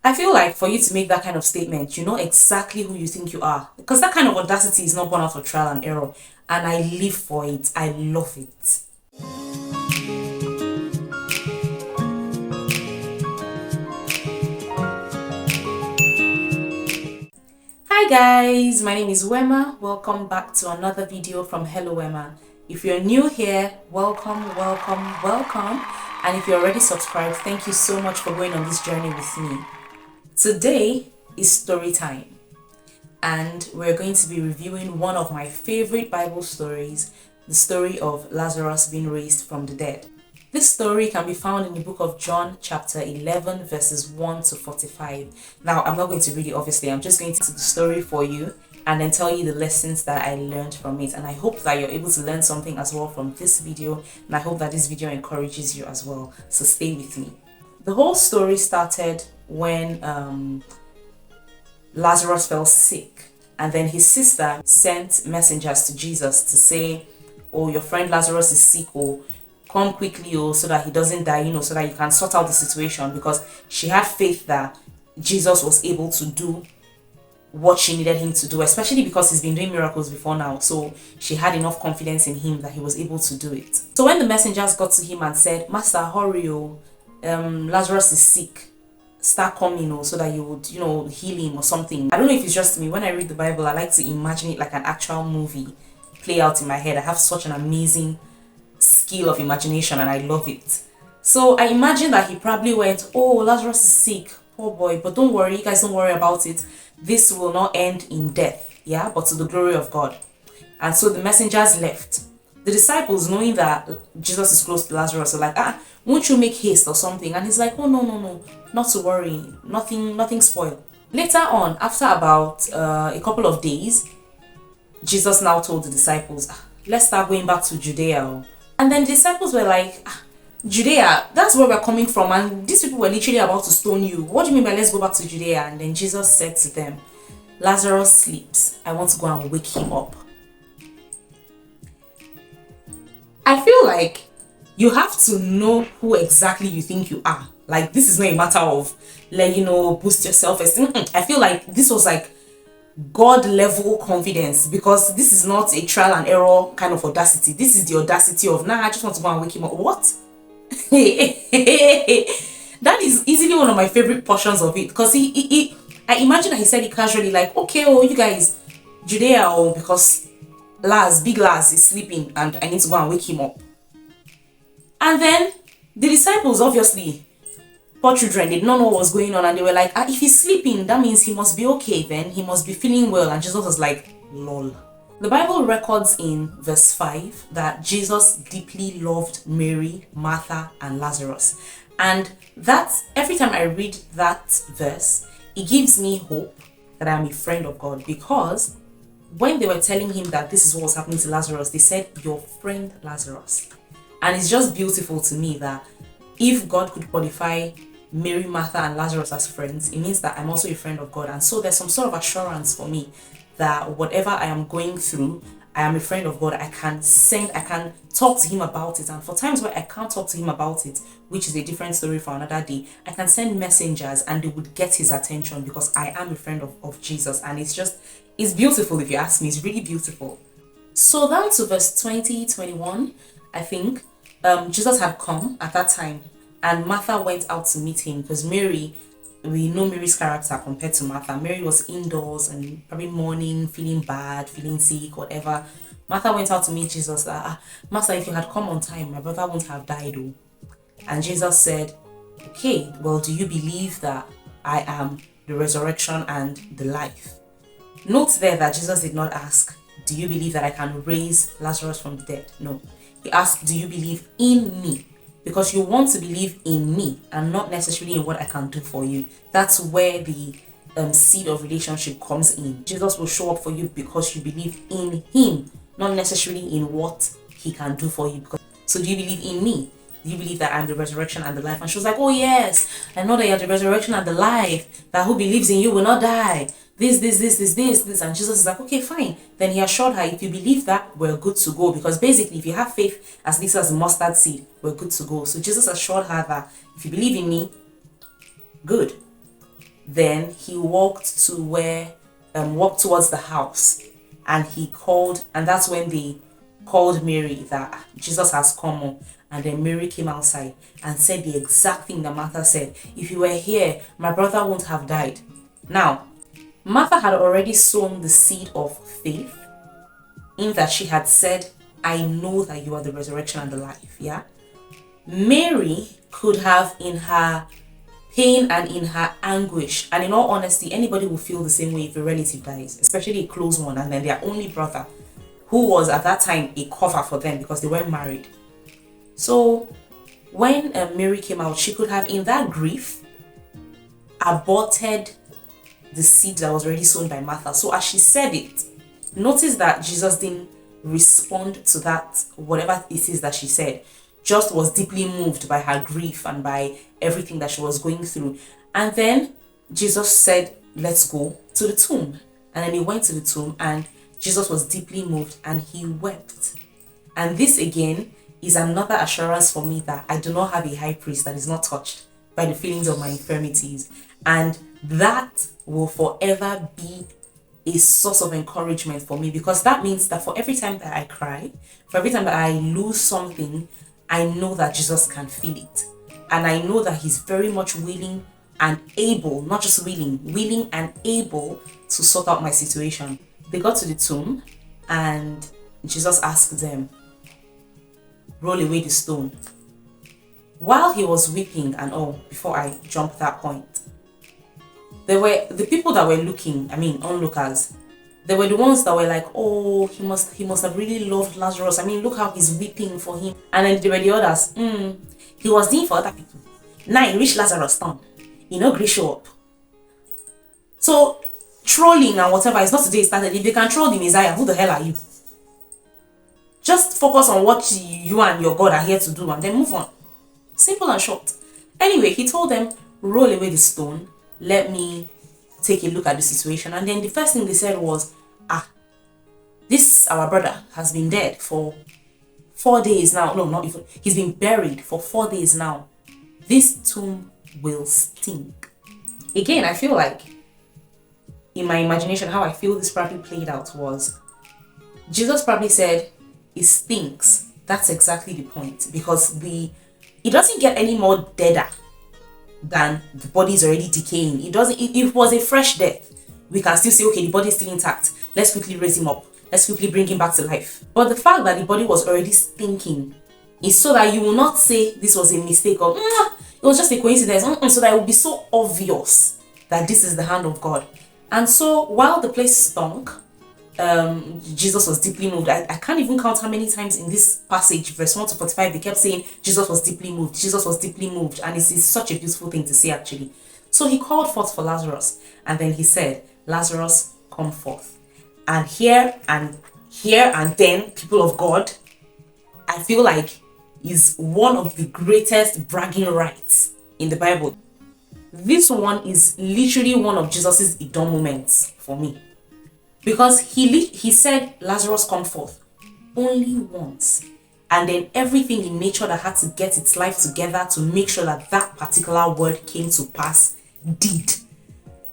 I feel like for you to make that kind of statement, you know exactly who you think you are. Because that kind of audacity is not born out of trial and error. And I live for it. I love it. Hi guys, my name is Wema. Welcome back to another video from Hello Wema. If you're new here, welcome, welcome, welcome. And if you're already subscribed, thank you so much for going on this journey with me. Today is story time, and we're going to be reviewing one of my favorite Bible stories, the story of Lazarus being raised from the dead. This story can be found in the book of John chapter 11 verses 1 to 45. Now, I'm not going to read it obviously, I'm just going to the story for you and then tell you the lessons that I learned from it. And I hope that you're able to learn something as well from this video, and I hope that this video encourages you as well. So stay with me. The whole story started when Lazarus fell sick, and then his sister sent messengers to Jesus to say, oh, your friend Lazarus is sick, oh, come quickly, oh, so that he doesn't die, you know, so that you can sort out the situation, because she had faith that Jesus was able to do what she needed him to do, especially because he's been doing miracles before now. So she had enough confidence in him that he was able to do it. So when the messengers got to him and said, Master, hurry, oh, Lazarus is sick, start coming, oh, so that you would, you know, heal him or something. I don't know if it's just me. When I read the Bible, I like to imagine it like an actual movie play out in my head. I have such an amazing skill of imagination and I love it. So I imagine that he probably went, oh, Lazarus is sick, poor boy, but don't worry, you guys, don't worry about it. This will not end in death, yeah, but to the glory of God. And so the messengers left. The disciples, knowing that Jesus is close to Lazarus, are like, won't you make haste or something? And he's like, oh, no, not to worry, nothing spoiled. Later on, after about a couple of days, Jesus now told the disciples, let's start going back to Judea. And then the disciples were like, Judea, that's where we're coming from, and these people were literally about to stone you. What do you mean by let's go back to Judea? And then Jesus said to them, Lazarus sleeps. I want to go and wake him up. I feel like you have to know who exactly you think you are. Like, this is not a matter of, like, you know, boost your self-esteem. I feel like this was like God level confidence, because this is not a trial and error kind of audacity. This is the audacity of, nah, I just want to go and wake him up. What? That is easily one of my favorite portions of it, because I imagine that he said it casually, like, okay, oh, you guys, Judea, oh, because big Laz is sleeping and I need to go and wake him up. And then the disciples, obviously, poor children, they did not know what was going on, and they were like, if he's sleeping, that means he must be okay, then he must be feeling well. And Jesus was like, lol. The Bible records in verse 5 that Jesus deeply loved Mary, Martha, and Lazarus. And that, every time I read that verse, it gives me hope that I'm a friend of God, because when they were telling him that this is what was happening to Lazarus, they said, your friend Lazarus. And it's just beautiful to me that if God could qualify Mary, Martha, and Lazarus as friends, it means that I'm also a friend of God. And so there's some sort of assurance for me that whatever I am going through, I am a friend of God. I can talk to him about it. And for times where I can't talk to him about it, which is a different story for another day, I can send messengers and they would get his attention, because I am a friend of Jesus. And it's beautiful, if you ask me. It's really beautiful. So down to verse 20, 21, I think, Jesus had come at that time, and Martha went out to meet him, because Mary, we know Mary's character compared to Martha. Mary was indoors and probably mourning, feeling bad, feeling sick, whatever. Martha went out to meet Jesus. Master, if you had come on time, my brother wouldn't have died. Oh. And Jesus said, okay, well, do you believe that I am the resurrection and the life? Note there that Jesus did not ask, do you believe that I can raise Lazarus from the dead? No. He asked, do you believe in me? Because you want to believe in me and not necessarily in what I can do for you. That's where the seed of relationship comes in. Jesus will show up for you because you believe in him, not necessarily in what he can do for you. So do you believe in me? Do you believe that I'm the resurrection and the life? And she was like, oh yes, I know that you're the resurrection and the life, that who believes in you will not die. This. And Jesus is like, okay, fine. Then he assured her, if you believe that, we're good to go. Because basically, if you have faith as little as a mustard seed, we're good to go. So Jesus assured her that if you believe in me, good. Then he walked towards the house, and he called, and that's when they called Mary that Jesus has come on. And then Mary came outside and said the exact thing that Martha said. If you were here, my brother won't have died. Now, Martha had already sown the seed of faith in that she had said, I know that you are the resurrection and the life. Yeah. Mary could have, in her pain and in her anguish, and in all honesty, anybody will feel the same way if a relative dies, especially a close one, and then their only brother, who was at that time a cover for them because they weren't married. So when Mary came out, she could have, in that grief, aborted the seed that was already sown by Martha. So as she said it, notice that Jesus didn't respond to that, whatever it is that she said, just was deeply moved by her grief and by everything that she was going through. And then Jesus said, let's go to the tomb. And then he went to the tomb, and Jesus was deeply moved and he wept. And this again is another assurance for me that I do not have a high priest that is not touched by the feelings of my infirmities. And that will forever be a source of encouragement for me, because that means that for every time that I cry, for every time that I lose something, I know that Jesus can feel it. And I know that he's very much willing and able, not just willing and able to sort out my situation. They got to the tomb and Jesus asked them, roll away the stone. While he was weeping and all, before I jump that point, there were the people that were looking, onlookers. They were the ones that were like, oh, he must have really loved Lazarus. Look how he's weeping for him. And then there were the others. He was doing for other people. Now he reached Lazarus' town. He no gree show up. So trolling and whatever is not today started. If they can troll the Messiah, who the hell are you? Just focus on what you and your God are here to do and then move on. Simple and short. Anyway, he told them, roll away the stone. Let me take a look at the situation. And then the first thing they said was, this our brother has been dead for 4 days now. No, not even. He's been buried for 4 days now. This tomb will stink. Again, I feel like in my imagination, how I feel this probably played out was Jesus probably said, it stinks. That's exactly the point, because it doesn't get any more deader than the body is already decaying. If it was a fresh death, we can still say, okay, the body is still intact. Let's quickly raise him up. Let's quickly bring him back to life. But the fact that the body was already stinking is so that you will not say this was a mistake or it was just a coincidence. So that it will be so obvious that this is the hand of God. And so while the place stunk, Jesus was deeply moved. I can't even count how many times in this passage, verse 1 to 45, they kept saying Jesus was deeply moved. Jesus was deeply moved. And it's such a beautiful thing to see, actually. So he called forth for Lazarus, and then he said, Lazarus, come forth. And here and then, people of God, I feel like is one of the greatest bragging rights in the Bible. This one is literally one of Jesus's Idom moments for me. Because he said, Lazarus, come forth, only once. And then everything in nature that had to get its life together to make sure that that particular word came to pass did.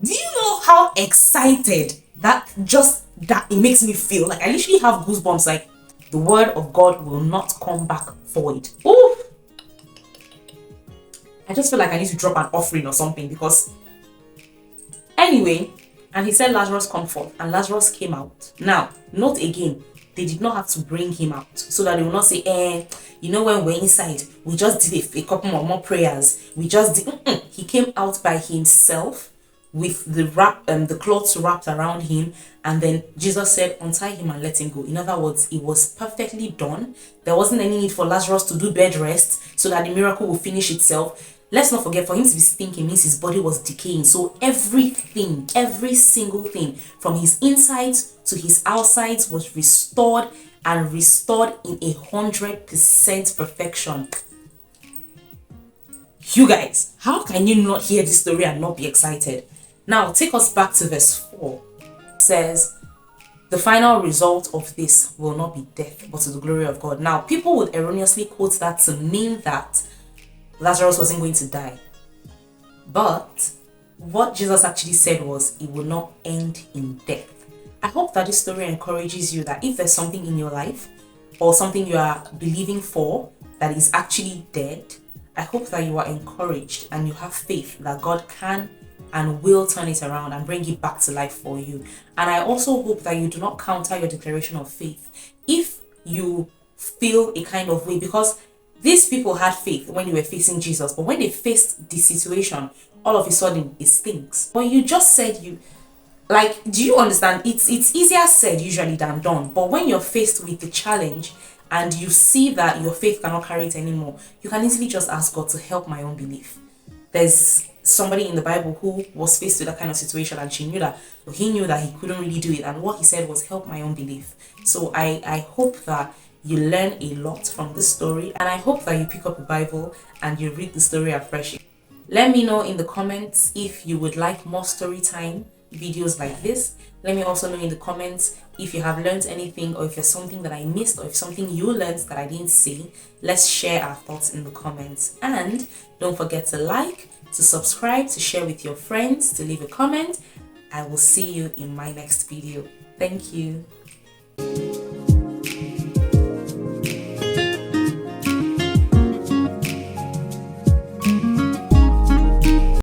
Do you know how excited that it makes me feel? Like I literally have goosebumps. Like the word of God will not come back void. Ooh! I just feel like I need to drop an offering or something, because anyway. And he said, Lazarus, come forth. And Lazarus came out. Now, note again, they did not have to bring him out, so that they will not say, when we're inside, we just did a couple more prayers. We just did. He came out by himself with the cloths wrapped around him. And then Jesus said, untie him and let him go. In other words, it was perfectly done. There wasn't any need for Lazarus to do bed rest so that the miracle will finish itself. Let's not forget, for him to be stinking means his body was decaying. So every single thing, from his insides to his outsides, was restored and restored in 100% perfection. You guys, how can you not hear this story and not be excited? Now, take us back to verse 4. It says, the final result of this will not be death, but to the glory of God. Now, people would erroneously quote that to mean that Lazarus wasn't going to die. But what Jesus actually said was it will not end in death. I hope that this story encourages you that if there's something in your life or something you are believing for that is actually dead, I hope that you are encouraged and you have faith that God can and will turn it around and bring it back to life for you. And I also hope that you do not counter your declaration of faith if you feel a kind of way, because these people had faith when they were facing Jesus, but when they faced the situation, all of a sudden it stinks. But you just said you like, do you understand? It's easier said usually than done. But when you're faced with the challenge and you see that your faith cannot carry it anymore, you can easily just ask God to help my own belief. There's somebody in the Bible who was faced with that kind of situation, and he knew that he couldn't really do it, and what he said was help my own belief. So I hope that you learn a lot from this story, and I hope that you pick up a Bible and you read the story afresh. Let me know in the comments if you would like more story time videos like this. Let me also know in the comments if you have learned anything, or if there's something that I missed, or if something you learned that I didn't see. Let's share our thoughts in the comments, and don't forget to like, to subscribe, to share with your friends, to leave a comment. I will see you in my next video. Thank you.